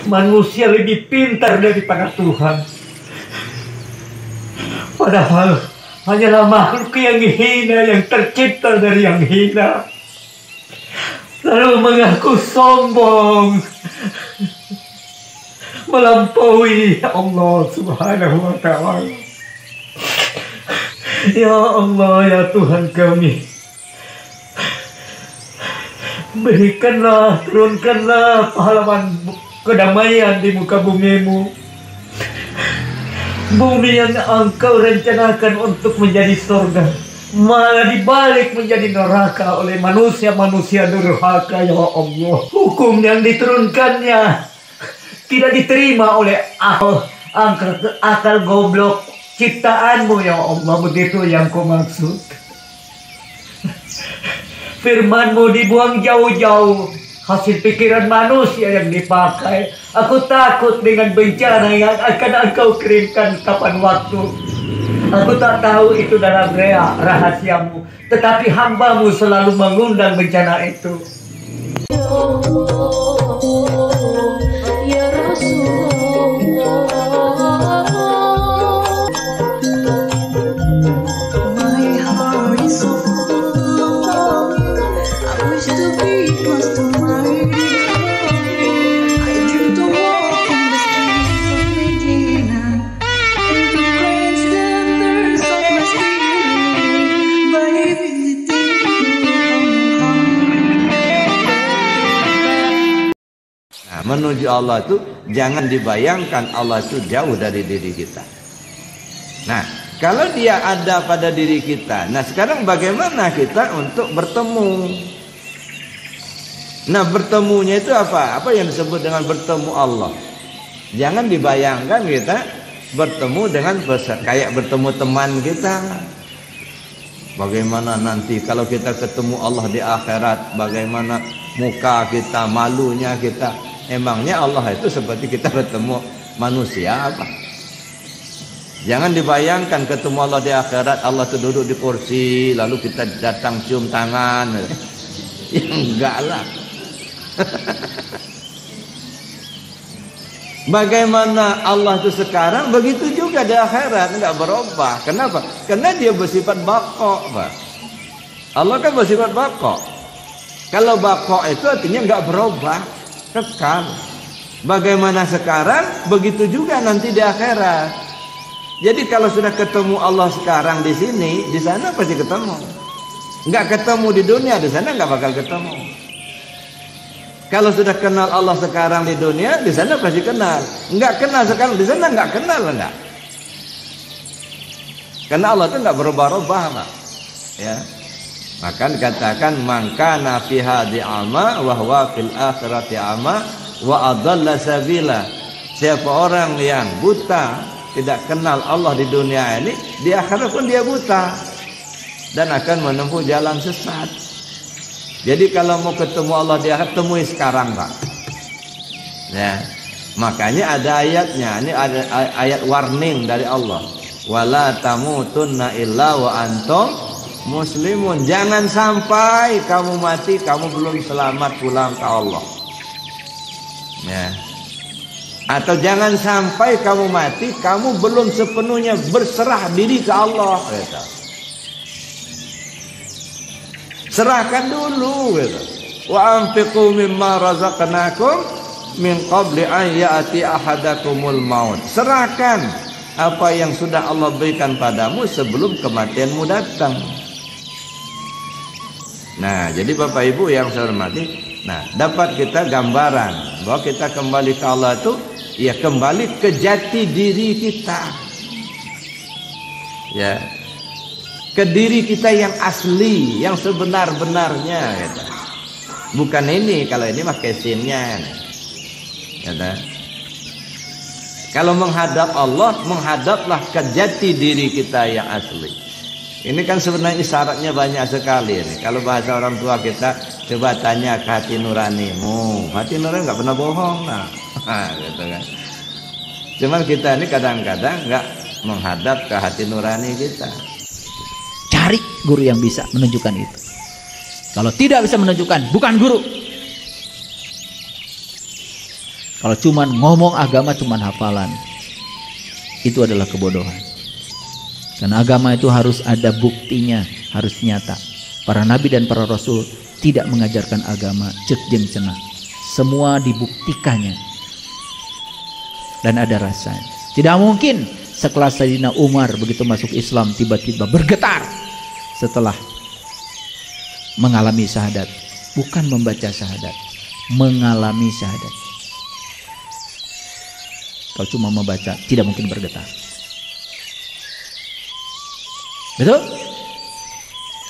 manusia lebih pintar daripada Tuhan. Padahal hanyalah makhluk yang hina, yang tercipta dari yang hina, lalu mengaku sombong melampaui Allah Subhanahu wa Ta'ala. Ya Allah, ya Tuhan kami, berikanlah, turunkanlah pahlawan kedamaian di muka bumi-Mu, bumi yang Engkau rencanakan untuk menjadi surga, malah dibalik menjadi neraka oleh manusia-manusia durhaka. Ya Allah, hukum yang diturunkannya tidak diterima oleh akal goblok ciptaan-Mu. Ya Allah, begitu yang Kau maksud. Firman-Mu dibuang jauh-jauh, hasil pikiran manusia yang dipakai. Aku takut dengan bencana yang akan Engkau kirimkan kapan waktu. Aku tak tahu itu dalam rahasia-Mu, tetapi hamba-Mu selalu mengundang bencana itu. Ya Rasulullah, my heart is so full of love. I wish to be close to my dear. I dream to walk in the streets of Medina, and to quench the thirst of my spirit by visiting Nah, menuju Allah itu jangan dibayangkan Allah itu jauh dari diri kita. Nah, kalau dia ada pada diri kita, nah sekarang bagaimana kita untuk bertemu? Nah, bertemunya itu apa? Apa yang disebut dengan bertemu Allah? Jangan dibayangkan kita bertemu dengan kayak bertemu teman kita. Bagaimana nanti kalau kita ketemu Allah di akhirat, bagaimana muka kita, malunya kita. Emangnya Allah itu seperti kita ketemu manusia apa? Jangan dibayangkan ketemu Allah di akhirat, Allah itu duduk di kursi, lalu kita datang cium tangan. Ya enggak lah. Bagaimana Allah itu sekarang, begitu juga di akhirat, enggak berubah. Kenapa? Karena dia bersifat baqa, Pak. Allah kan bersifat baqa. Kalau baqa itu artinya enggak berubah, kekal. Bagaimana sekarang, begitu juga nanti di akhirat. Jadi kalau sudah ketemu Allah sekarang di sini, di sana pasti ketemu. Enggak ketemu di dunia, di sana enggak bakal ketemu. Kalau sudah kenal Allah sekarang di dunia, di sana pasti kenal. Enggak kenal sekarang, di sana enggak kenal, enggak. Karena Allah itu enggak berubah-ubah, Pak. Ya. Maka dikatakan mangkana fi hadhi ama wa huwa fil akhirati ama wa adalla sabila. Siapa orang yang buta, tidak kenal Allah di dunia ini, di akhirat pun dia buta dan akan menempuh jalan sesat. Jadi kalau mau ketemu Allah di akhirat, temui sekarang, Pak. Ya. Makanya ada ayatnya, ini ada ayat warning dari Allah. Wala tamutunna illa wa antum muslimun. Jangan sampai kamu mati, kamu belum selamat pulang ke Allah. Ya. Atau jangan sampai kamu mati, kamu belum sepenuhnya berserah diri ke Allah. Gitu. Serahkan dulu. Gitu. Wa anfiqu mimma razaqnakum min qabli an ya'ti ahadakumul maut. Serahkan apa yang sudah Allah berikan padamu sebelum kematianmu datang. Nah, jadi Bapak Ibu yang saya hormati, nah dapat kita gambaran bahwa kita kembali ke Allah itu ya kembali ke jati diri kita. Ya. Ke diri kita yang asli, yang sebenar-benarnya gitu. Bukan ini, kalau ini mah kesinnya. Gitu. Kalau menghadap Allah, menghadaplah ke jati diri kita yang asli. Ini kan sebenarnya syaratnya banyak sekali nih. Kalau bahasa orang tua kita, coba tanya ke hati nuranimu. Hati nurani nggak pernah bohong, nah. Gitu kan. Cuman kita ini kadang-kadang nggak menghadap ke hati nurani kita. Cari guru yang bisa menunjukkan itu. Kalau tidak bisa menunjukkan, bukan guru. Kalau cuman ngomong agama cuman hafalan, itu adalah kebodohan. Karena agama itu harus ada buktinya, harus nyata. Para nabi dan para rasul tidak mengajarkan agama cek jeung cenah. Semua dibuktikannya dan ada rasanya. Tidak mungkin sekelas Sayyidina Umar begitu masuk Islam tiba-tiba bergetar setelah mengalami syahadat. Bukan membaca syahadat, mengalami syahadat. Kalau cuma membaca tidak mungkin bergetar. Betul?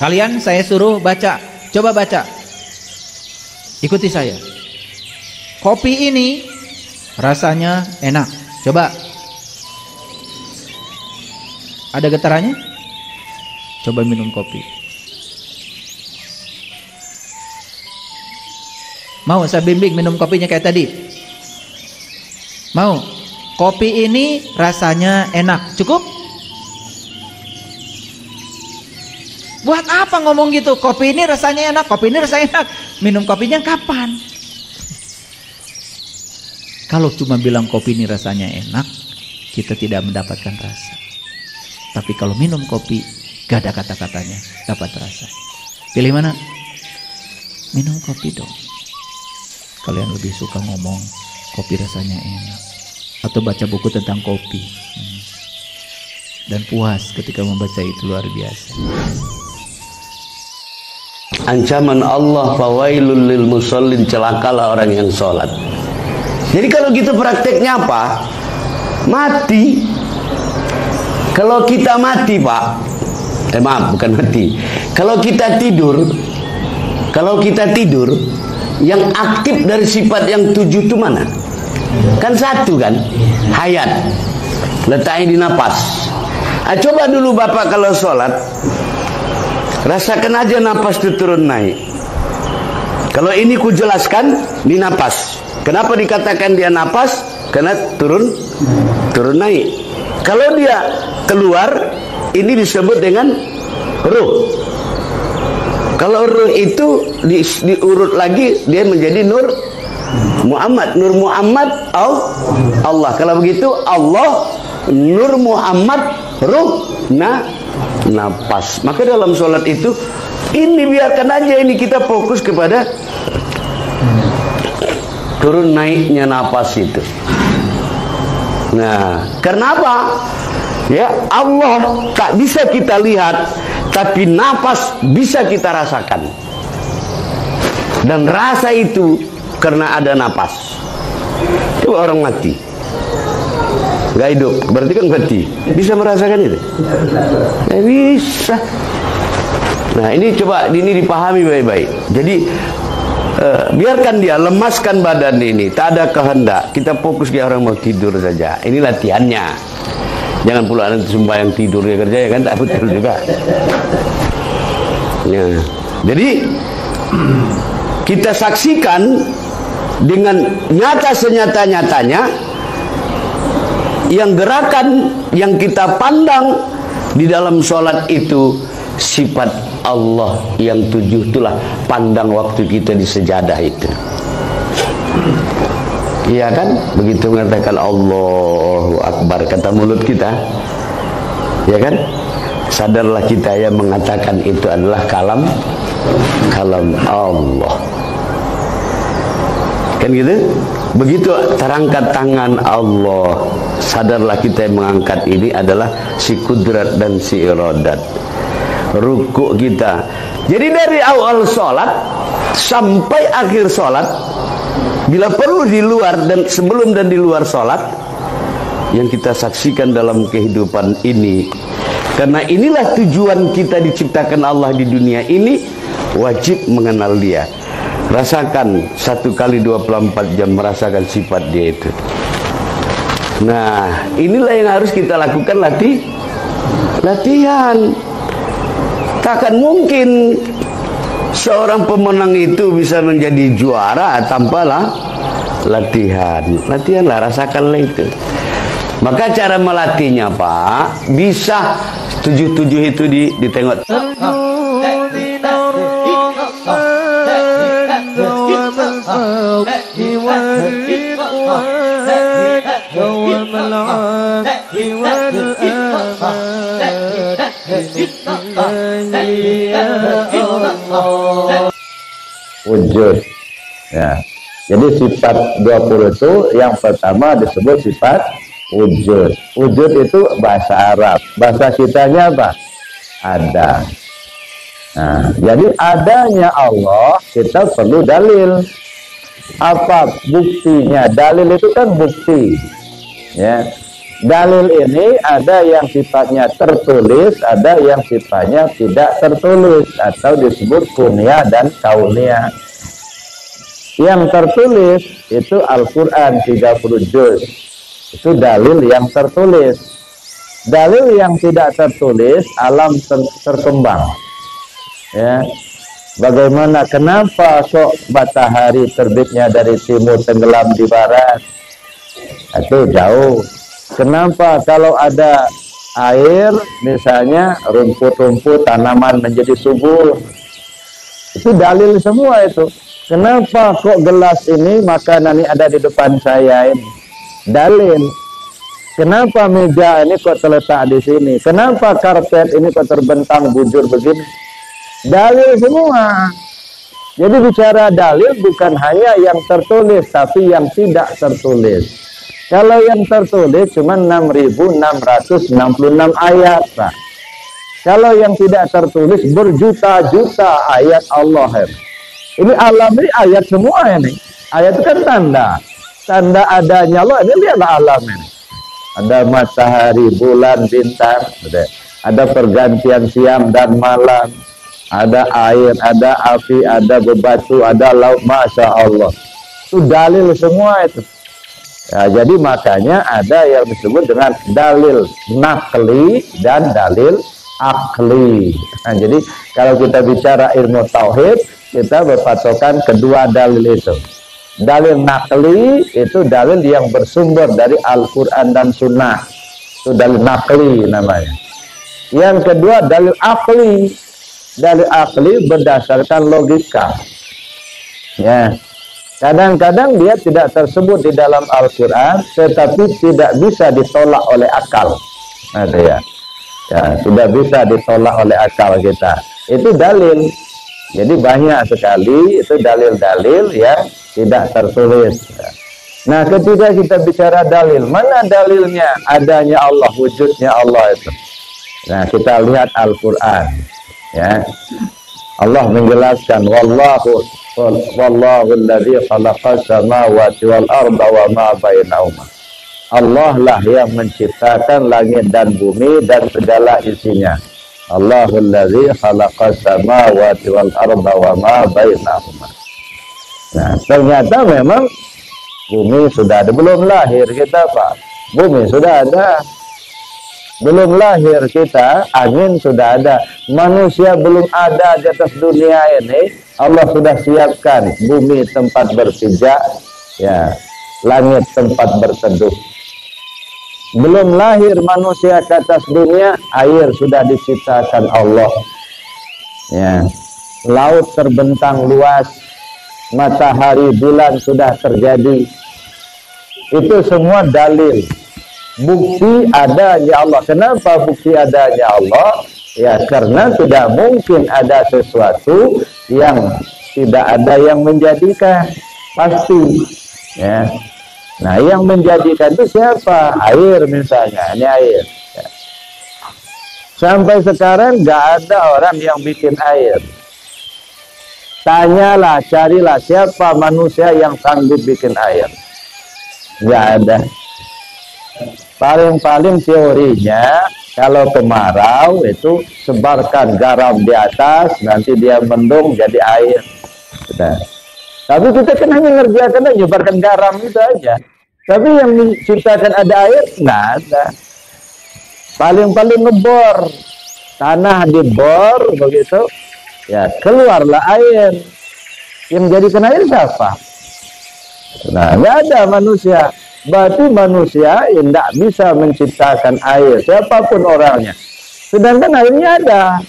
Kalian saya suruh baca, coba baca. Ikuti saya. Kopi ini rasanya enak. Coba. Ada getarannya? Coba minum kopi. Mau saya bimbing minum kopinya kayak tadi? Mau? Kopi ini rasanya enak. Cukup? Buat apa ngomong gitu? Kopi ini rasanya enak, kopi ini rasanya enak. Minum kopinya kapan? Kalau cuma bilang kopi ini rasanya enak, kita tidak mendapatkan rasa. Tapi kalau minum kopi, gak ada kata-katanya, dapat rasa. Pilih mana? Minum kopi dong. Kalian lebih suka ngomong kopi rasanya enak, atau baca buku tentang kopi, dan puas ketika membaca itu, luar biasa. Ancaman Allah, fawailul lil musallin, celakalah orang yang sholat. Jadi kalau gitu prakteknya apa? Mati. Kalau kita mati, Pak, maaf, bukan mati. Kalau kita tidur, yang aktif dari sifat yang 7 itu mana? Kan 1 kan? Hayat. Letaknya di napas. Coba dulu Bapak kalau sholat, rasakan aja napas itu turun naik. Kalau ini ku jelaskan di napas. Kenapa dikatakan dia napas? Karena turun naik. Kalau dia keluar, ini disebut dengan ruh. Kalau ruh itu diurut lagi, dia menjadi Nur Muhammad. Nur Muhammad Allah. Kalau begitu Allah, Nur Muhammad, ruh napas. Maka dalam sholat itu, ini biarkan aja, ini kita fokus kepada turun naiknya napas itu. Nah, kenapa? Ya, Allah tak bisa kita lihat, tapi napas bisa kita rasakan. Dan rasa itu karena ada napas. Coba orang mati, nggak hidup, berarti kan mati. Bisa merasakan itu? Bisa. Nah, ini coba dipahami baik-baik. Jadi biarkan dia, lemaskan badan ini, tak ada kehendak. Kita fokus dia, orang mau tidur saja. Ini latihannya. Jangan pula nanti sembahyang tidur dia kerja, ya kan, tak betul juga. Ya. Jadi kita saksikan dengan nyata senyata-nyatanya yang gerakan yang kita pandang di dalam sholat itu sifat Allah yang 7. Itulah pandang waktu kita di sejadah itu. Iya kan? Begitu mengatakan Allahu Akbar, kata mulut kita, ya kan? Sadarlah kita yang mengatakan itu adalah kalam Allah. Kan gitu? Begitu terangkat tangan Allah, sadarlah kita yang mengangkat ini adalah si kudrat dan si iradat. Rukuk kita. Jadi dari awal sholat sampai akhir sholat, bila perlu di luar dan sebelum dan di luar sholat, yang kita saksikan dalam kehidupan ini, karena inilah tujuan kita diciptakan Allah di dunia ini, wajib mengenal dia. Rasakan 1 kali 24 jam, merasakan sifat dia itu. Nah, inilah yang harus kita lakukan, latihan. Takkan mungkin seorang pemenang itu bisa menjadi juara tanpa latihan. Latihanlah, rasakanlah itu. Maka cara melatihnya, Pak, bisa 7 itu ditengok. Allah. Wujud. Ya. Jadi sifat 20 itu yang pertama disebut sifat wujud. Wujud itu bahasa Arab. Bahasa kitanya apa? Ada. Nah, jadi adanya Allah kita perlu dalil. Apa buktinya? Dalil itu kan bukti. Ya. Dalil ini ada yang sifatnya tertulis, ada yang sifatnya tidak tertulis atau disebut kunyah dan kauniyah. Yang tertulis itu Al-Quran 30 juz. Itu dalil yang tertulis. Dalil yang tidak tertulis alam terkembang. Ya. Bagaimana, kenapa kok matahari terbitnya dari timur tenggelam di barat? Itu jauh. Kenapa kalau ada air misalnya rumput-rumput tanaman menjadi subur? Itu dalil semua itu. Kenapa kok gelas ini makanan ini ada di depan saya ini? Dalil. Kenapa meja ini kok terletak di sini? Kenapa karpet ini kok terbentang bujur begini? Dalil semua. Jadi bicara dalil bukan hanya yang tertulis, tapi yang tidak tertulis. Kalau yang tertulis cuma 6.666 ayat, Pak. Kalau yang tidak tertulis berjuta-juta ayat Allah. Ini alam ini ayat semua ini. Ayat itu kan tanda. Tanda adanya Allah. Ini lihatlah alam ini. Ada matahari, bulan, bintang. Ada pergantian siang dan malam. Ada air, ada api, ada bebatu, ada laut. Masya Allah. Itu dalil semua itu. Ya, jadi makanya ada yang disebut dengan dalil nakli dan dalil akli. Nah, jadi kalau kita bicara ilmu tauhid, kita berpatokan kedua dalil itu. Dalil nakli itu dalil yang bersumber dari Al-Quran dan Sunnah. Itu dalil nakli namanya. Yang kedua dalil akli. Dalil akli berdasarkan logika. Ya. Kadang-kadang dia tidak tersebut di dalam Al-Quran, tetapi tidak bisa ditolak oleh akal. Nah, ya. Ya, tidak bisa ditolak oleh akal kita. Itu dalil. Jadi banyak sekali itu dalil-dalil yang tidak tertulis. Nah, ketika kita bicara dalil, mana dalilnya? Adanya Allah, wujudnya Allah itu. Nah, kita lihat Al-Quran. Ya, Allah menjelaskan, wallahu alladzi khalaqas samawati wal arda wa ma bainahuma. Allah lah yang menciptakan langit dan bumi dan segala isinya. Allahul ladzi khalaqas samawati wal arda wa ma bainahuma. Nah, ternyata memang bumi sudah ada, belum lahir kita, Pak. Bumi sudah ada. Belum lahir kita, angin sudah ada. Manusia belum ada di atas dunia ini. Allah sudah siapkan bumi tempat berpijak, ya, langit tempat berteduh. Belum lahir manusia ke atas dunia, air sudah diciptakan Allah. Ya. Laut terbentang luas, matahari, bulan sudah terjadi. Itu semua dalil. Bukti adanya Allah. Kenapa bukti adanya Allah? Ya, karena tidak mungkin ada sesuatu yang tidak ada yang menjadikan. Pasti. Ya. Nah, yang menjadikan itu siapa? Air misalnya, ini air. Ya. Sampai sekarang nggak ada orang yang bikin air. Tanyalah, carilah siapa manusia yang sanggup bikin air. Nggak ada. Paling-paling teorinya, kalau kemarau itu sebarkan garam di atas, nanti dia mendung jadi air. Sudah. Tapi kita kan hanya ngerjakan aja, nyebarkan garam itu aja. Tapi yang menciptakan ada air, nggak ada. Paling-paling ngebor, tanah dibor begitu, ya keluarlah air. Yang menjadikan air siapa? Nah, nggak ada manusia. Berarti manusia tidak bisa menciptakan air, siapapun orangnya. Sedangkan airnya ada.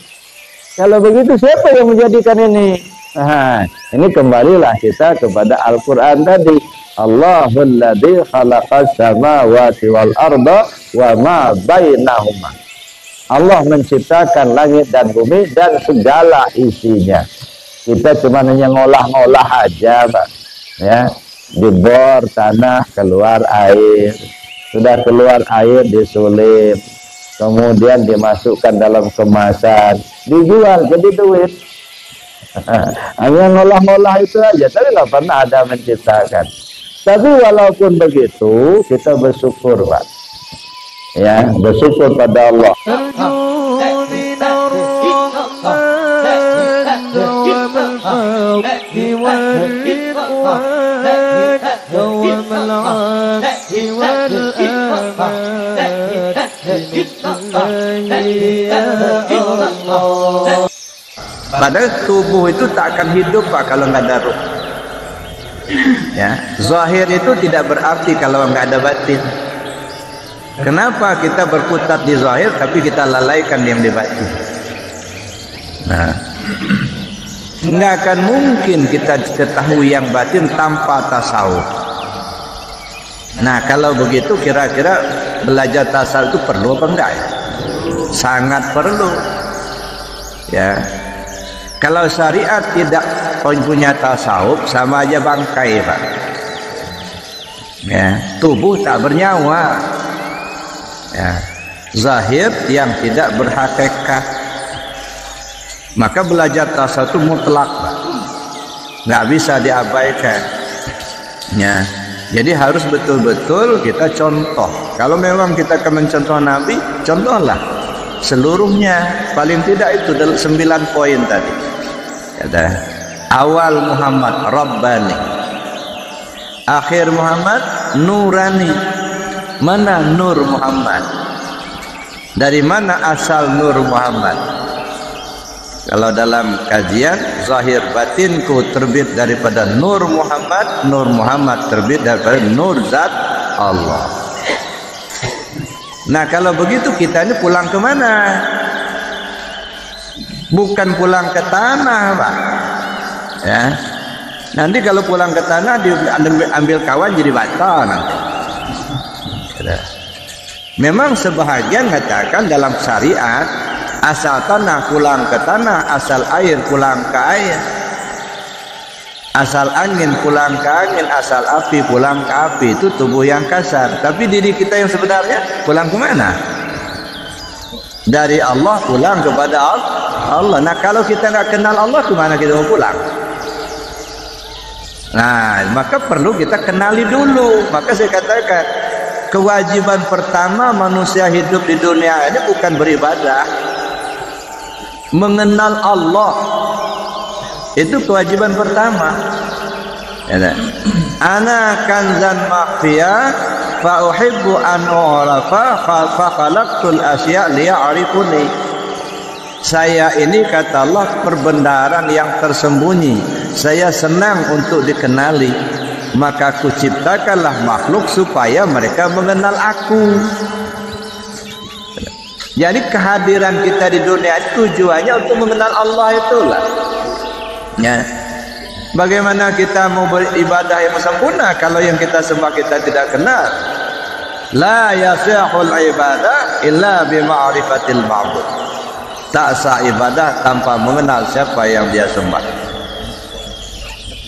Kalau begitu siapa yang menjadikan ini? Nah, ini kembalilah kita kepada Al-Quran tadi. Allahul ladzi khalaqas samawati wal arda wa ma bainahuma. Allah menciptakan langit dan bumi dan segala isinya. Kita cuma hanya ngolah-ngolah aja, Pak. Ya, dibor tanah keluar air. Sudah keluar air disulit. Kemudian dimasukkan dalam kemasan, dijual jadi duit. Hanya ngolah-ngolah itu aja, tapi nggak pernah ada menciptakan. Tapi walaupun begitu, kita bersyukur, Pak. Ya, bersyukur pada Allah. Padahal tubuh itu tak akan hidup, Pak, kalau nggak ada ruh. Ya, zahir itu tidak berarti kalau nggak ada batin. Kenapa kita berkutat di zahir tapi kita lalaikan yang di batin? Nah, nggak akan mungkin kita ketahui yang batin tanpa tasawuf. Nah, kalau begitu kira-kira belajar tasawuf itu perlu apa enggak? Sangat perlu. Ya. Kalau syariat tidak punya tasawuf, sama aja bangkai, Pak. Ya, tubuh tak bernyawa. Ya, zahir yang tidak berhakikat. Maka belajar tasawuf itu mutlak, Pak. Nggak bisa diabaikan. Ya, jadi harus betul-betul kita contoh. Kalau memang kita akan mencontoh Nabi, contohlah seluruhnya. Paling tidak itu 9 poin tadi. Kata, awal Muhammad Rabbani, akhir Muhammad Nurani. Mana Nur Muhammad? Dari mana asal Nur Muhammad? Kalau dalam kajian, zahir batinku terbit daripada Nur Muhammad, Nur Muhammad terbit daripada Nur Zat Allah. Nah, kalau begitu kita ini pulang ke mana? Bukan pulang ke tanah, Pak. Ya. Nanti kalau pulang ke tanah diambil kawan jadi bata nanti. Memang sebahagian mengatakan dalam syariat, asal tanah pulang ke tanah, asal air pulang ke air, asal angin pulang ke angin, asal api pulang ke api. Itu tubuh yang kasar. Tapi diri kita yang sebenarnya pulang ke mana? Dari Allah pulang kepada Allah. Nah, kalau kita nggak kenal Allah, kemana kita mau pulang? Nah, maka perlu kita kenali dulu. Maka saya katakan, kewajiban pertama manusia hidup di dunia ini bukan beribadah, mengenal Allah. Itu kewajiban pertama. Ya, ana kanzan makhfiya fa uhibbu an u'rafa fa khalaqtul asya liya'rifuni. Saya ini, kata Allah, perbendaharaan yang tersembunyi. Saya senang untuk dikenali. Maka aku ciptakanlah makhluk supaya mereka mengenal aku. Jadi kehadiran kita di dunia itu tujuannya untuk mengenal Allah itulah. Ya. Bagaimana kita mau beribadah yang sempurna kalau yang kita sembah kita tidak kenal? La yasihul ibadah illa bima'rifatil ma'bud. Tak sah ibadah tanpa mengenal siapa yang dia sembah.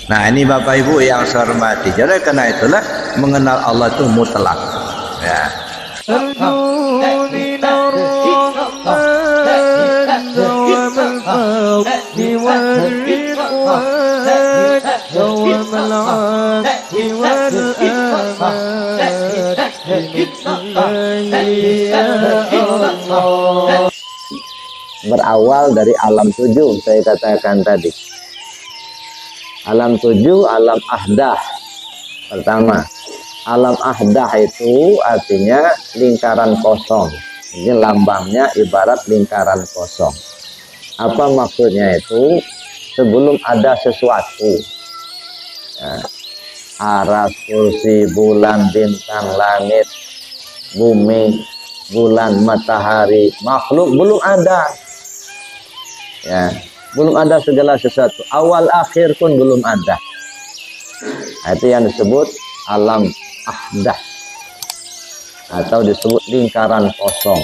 Nah, ini Bapak Ibu yang saya hormati. Jadi karena itulah mengenal Allah itu mutlak. Ya. Berawal dari alam 7, saya katakan tadi. Alam 7, alam ahdah. Pertama, alam ahdah itu artinya lingkaran kosong. Ini lambangnya ibarat lingkaran kosong. Apa maksudnya itu? Sebelum ada sesuatu, ya, aras, kursi, bulan, bintang, langit, bumi, bulan, matahari, makhluk belum ada. Ya, belum ada segala sesuatu. Awal akhir pun belum ada. Itu yang disebut alam ahdah atau disebut lingkaran kosong.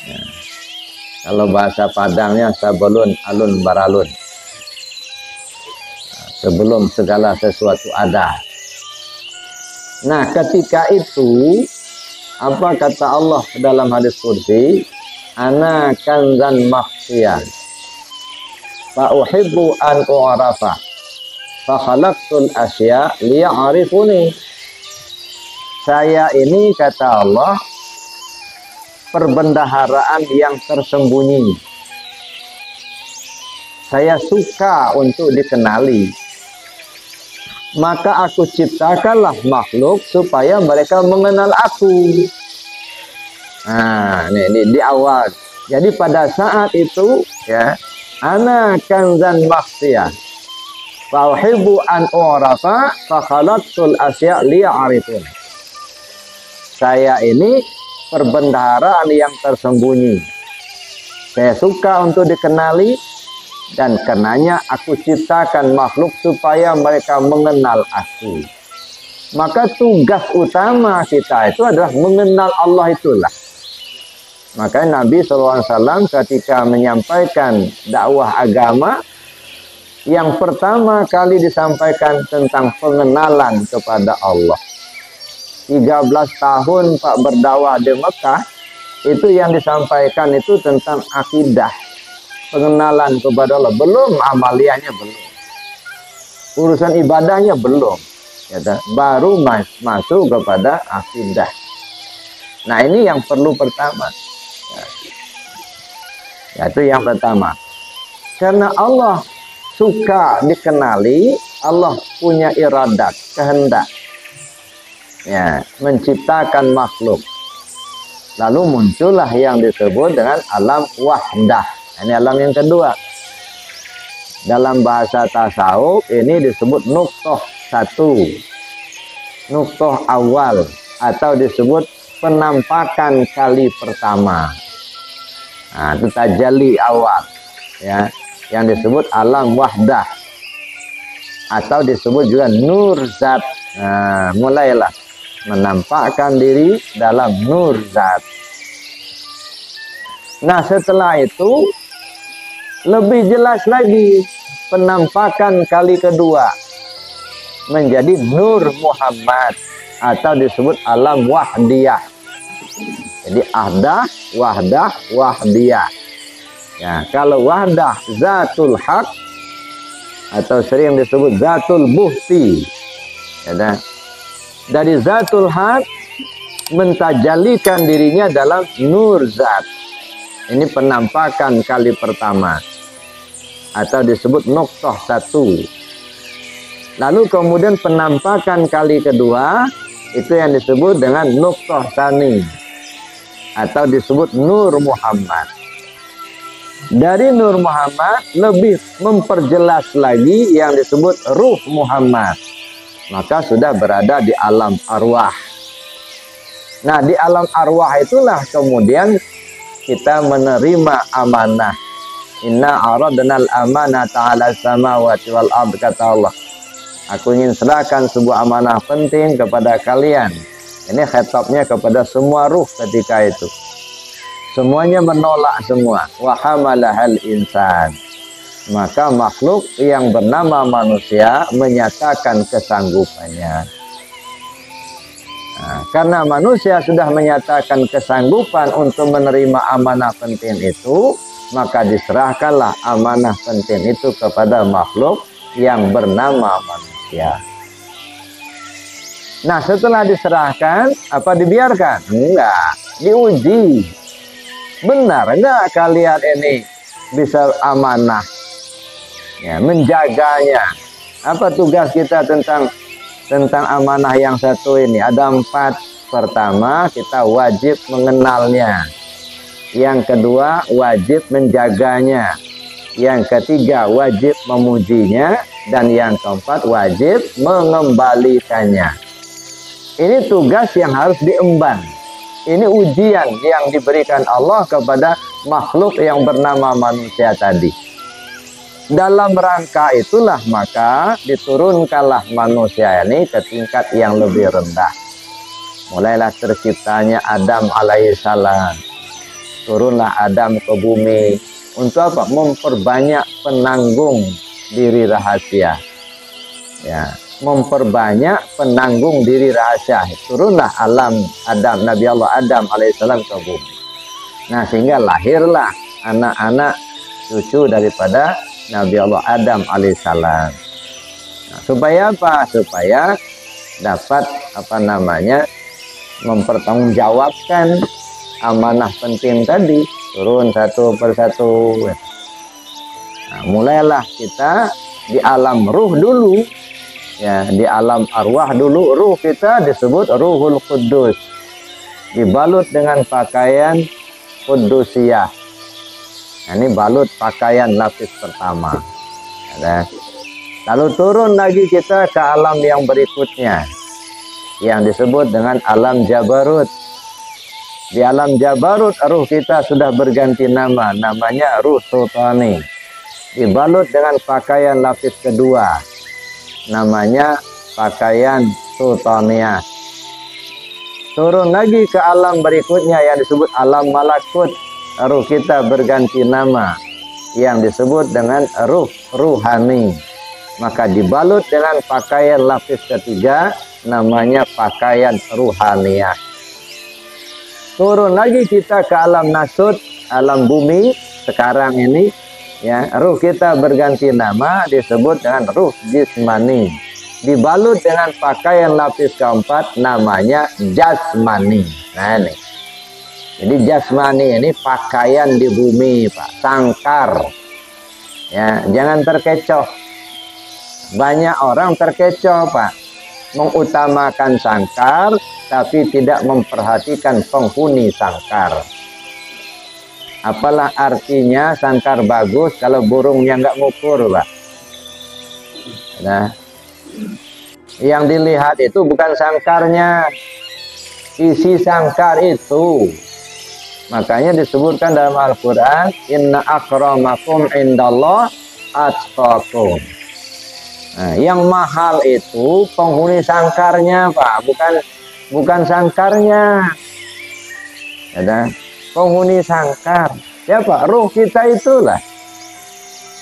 Ya. Kalau bahasa Padangnya sabelun alun baralun. Nah, sebelum segala sesuatu ada. Nah, ketika itu apa kata Allah dalam hadis qudsi? Ana kanzan makhfiyah. Fa uhibbu an u'rafa. Fa khalaqtul asya liya'rifuni. Saya ini kata Allah perbendaharaan yang tersembunyi. Saya suka untuk dikenali. Maka aku ciptakanlah makhluk supaya mereka mengenal aku. Nah, ini di awal. Jadi pada saat itu ya, ana kanzan makhfiyah. Fa uhibbu an u'rafa fa khalaqtul asya liya'rifun. Saya ini perbendaharaan yang tersembunyi. Saya suka untuk dikenali dan karenanya aku ciptakan makhluk supaya mereka mengenal aku. Maka tugas utama kita itu adalah mengenal Allah itulah. Makanya Nabi SAW ketika menyampaikan dakwah agama, yang pertama kali disampaikan tentang pengenalan kepada Allah. 13 tahun Pak berdakwah di Mekah, itu yang disampaikan itu tentang akidah, pengenalan kepada Allah. Belum amaliyahnya, belum. Urusan ibadahnya belum. Ya, baru masuk kepada akidah. Nah, ini yang perlu pertama. Ya, itu yang pertama. Karena Allah suka dikenali, Allah punya iradat, kehendak. Ya, menciptakan makhluk. Lalu muncullah yang disebut dengan alam wahdah. Ini alam yang kedua. Dalam bahasa tasawuf ini disebut nuqtoh satu. Nuqtoh awal atau disebut penampakan kali pertama. Nah, itu tajalli awal ya, yang disebut alam wahdah atau disebut juga nur zat. Nah, mulailah menampakkan diri dalam nur zat. Nah, setelah itu lebih jelas lagi penampakan kali kedua menjadi nur Muhammad atau disebut alam wahdiyah. Jadi ahdah, wahdah, wahdiyah. Ya, kalau wahdah zatul haq atau sering disebut zatul buhti. Ya, dari zatul haq mentajalikan dirinya dalam nur zat. Ini penampakan kali pertama atau disebut nuqtoh satu. Lalu kemudian penampakan kali kedua itu yang disebut dengan nuqtoh tsani atau disebut nur Muhammad. Dari nur Muhammad lebih memperjelas lagi yang disebut ruh Muhammad. Maka sudah berada di alam arwah. Nah, di alam arwah itulah kemudian kita menerima amanah. Inna aradnal amanata 'ala samawati wal ard, kata Allah. Aku ingin serahkan sebuah amanah penting kepada kalian. Ini khitabnya kepada semua ruh ketika itu. Semuanya menolak semua. Wa hamalahal insan. Maka makhluk yang bernama manusia menyatakan kesanggupannya. Nah, karena manusia sudah menyatakan kesanggupan untuk menerima amanah penting itu, maka diserahkanlah amanah penting itu kepada makhluk yang bernama manusia. Nah, setelah diserahkan, apa dibiarkan? Enggak, diuji. Benar enggak kalian ini bisa amanah? Ya, menjaganya. Apa tugas kita tentang amanah yang satu ini? Ada 4. Pertama, kita wajib mengenalnya. Yang kedua, wajib menjaganya. Yang ketiga, wajib memujinya. Dan yang keempat, wajib mengembalikannya. Ini tugas yang harus diemban. Ini ujian yang diberikan Allah kepada makhluk yang bernama manusia tadi. Dalam rangka itulah maka diturunkanlah manusia ini ke tingkat yang lebih rendah. Mulailah terciptanya Adam alaihissalam. turunlah Adam ke bumi. Untuk apa? Memperbanyak penanggung diri rahasia. Ya, memperbanyak penanggung diri rahasia. Turunlah Adam, Nabi Allah Adam alaihissalam ke bumi. Nah, sehingga lahirlah anak-anak cucu daripada Nabi Allah Adam alaihissalam. Nah, supaya apa? Supaya dapat mempertanggungjawabkan amanah penting tadi, turun satu persatu. Nah, mulailah kita di alam ruh dulu, ya, di alam arwah dulu. Ruh kita disebut Ruhul Qudus, dibalut dengan pakaian Qudusiyah. Nah, ini balut pakaian lapis pertama. Ada. Lalu turun lagi kita ke alam yang berikutnya, yang disebut dengan alam Jabarut. Di alam Jabarut, ruh kita sudah berganti nama, namanya Ruh Sultani. Dibalut dengan pakaian lapis kedua, namanya pakaian Sultaniyah. Turun lagi ke alam berikutnya yang disebut alam Malakut. Ruh kita berganti nama, yang disebut dengan Ruh Ruhani. Maka dibalut dengan pakaian lapis ketiga, namanya pakaian Ruhaniyah. Turun lagi kita ke alam Nasut, alam bumi sekarang ini, ya, ruh kita berganti nama, disebut dengan Ruh Jismani. Dibalut dengan pakaian lapis keempat, namanya Jasmani. Nah, ini. Jadi Jasmani ini pakaian di bumi, Pak, sangkar. Ya, jangan terkecoh. Banyak orang terkecoh, Pak, mengutamakan sangkar tapi tidak memperhatikan penghuni sangkar. Apalah artinya sangkar bagus kalau burungnya nggak ngukur, Pak? Nah, yang dilihat itu bukan sangkarnya, isi sangkar itu. Makanya disebutkan dalam Al-Quran, inna akramakum indallah atqakum. Nah, yang mahal itu penghuni sangkarnya, Pak, bukan sangkarnya. Ada penghuni sangkar. Ya, Pak, ruh kita itulah.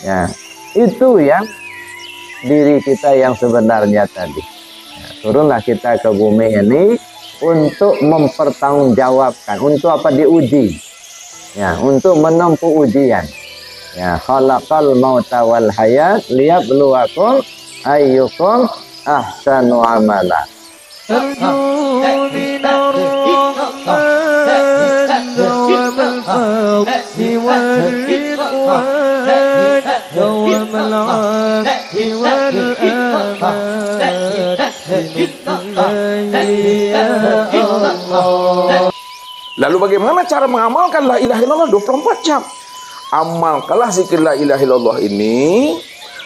Ya, itu yang diri kita yang sebenarnya tadi. Ya, turunlah kita ke bumi ini untuk mempertanggungjawabkan, untuk apa? Diuji. Ya, untuk menempuh ujian. Ya, khalaqal mauta wal hayat liyabluwakum ayyukum ahsanu amala. Lalu bagaimana cara mengamalkan la ilaha illallah 24 jam? Amalkanlah zikir la ilaha illallah ini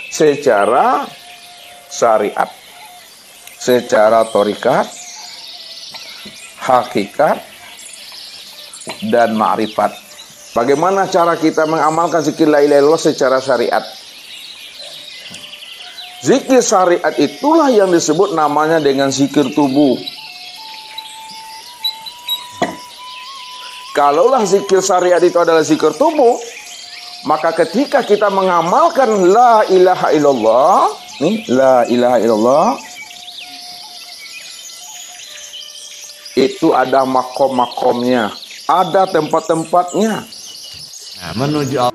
secara syariat, secara thariqat, hakikat, dan ma'rifat. Bagaimana cara kita mengamalkan zikir la ilaha illallah secara syariat? Zikir syariat itulah yang disebut namanya dengan zikir tubuh. Kalaulah zikir syariat itu adalah zikir tubuh, maka ketika kita mengamalkan la ilaha illallah, nih, la ilaha illallah, itu ada makom-makomnya, ada tempat-tempatnya. Nah, menuju